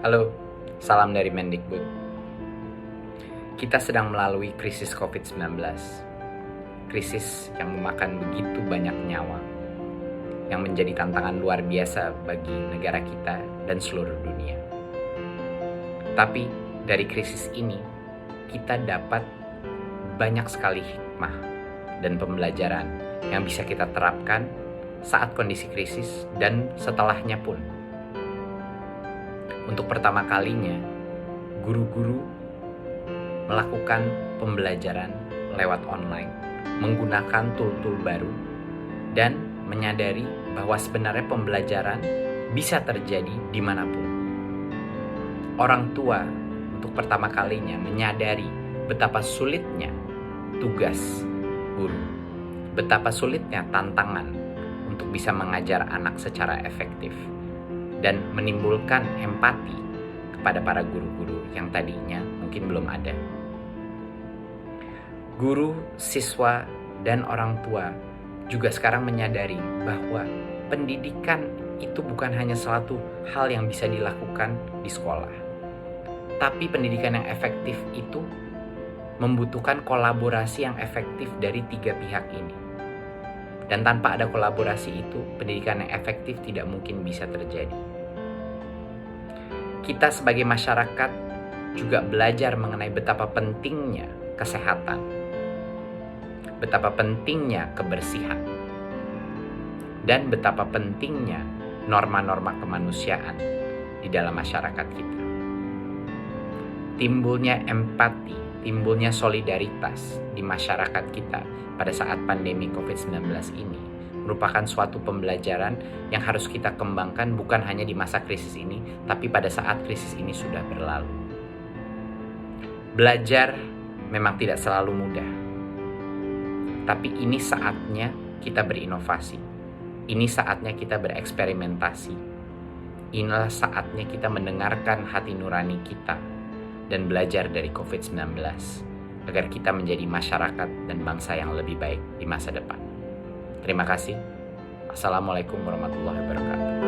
Halo, salam dari Mendikbud. Kita sedang melalui krisis COVID-19. Krisis yang memakan begitu banyak nyawa, yang menjadi tantangan luar biasa bagi negara kita dan seluruh dunia. Tapi dari krisis ini, kita dapat banyak sekali hikmah dan pembelajaran yang bisa kita terapkan saat kondisi krisis dan setelahnya pun. Untuk pertama kalinya, guru-guru melakukan pembelajaran lewat online, menggunakan tool-tool baru, dan menyadari bahwa sebenarnya pembelajaran bisa terjadi dimanapun. Orang tua untuk pertama kalinya menyadari betapa sulitnya tugas guru, betapa sulitnya tantangan untuk bisa mengajar anak secara efektif, dan menimbulkan empati kepada para guru-guru yang tadinya mungkin belum ada. Guru, siswa, dan orang tua juga sekarang menyadari bahwa pendidikan itu bukan hanya suatu hal yang bisa dilakukan di sekolah. Tapi pendidikan yang efektif itu membutuhkan kolaborasi yang efektif dari tiga pihak ini. Dan tanpa ada kolaborasi itu, pendidikan yang efektif tidak mungkin bisa terjadi. Kita sebagai masyarakat juga belajar mengenai betapa pentingnya kesehatan, betapa pentingnya kebersihan, dan betapa pentingnya norma-norma kemanusiaan di dalam masyarakat kita. Timbulnya empati, timbulnya solidaritas di masyarakat kita pada saat pandemi COVID-19 ini merupakan suatu pembelajaran yang harus kita kembangkan bukan hanya di masa krisis ini, tapi pada saat krisis ini sudah berlalu. Belajar memang tidak selalu mudah, tapi ini saatnya kita berinovasi. Ini saatnya kita bereksperimentasi. Inilah saatnya kita mendengarkan hati nurani kita dan belajar dari COVID-19 agar kita menjadi masyarakat dan bangsa yang lebih baik di masa depan. Terima kasih. Assalamualaikum warahmatullahi wabarakatuh.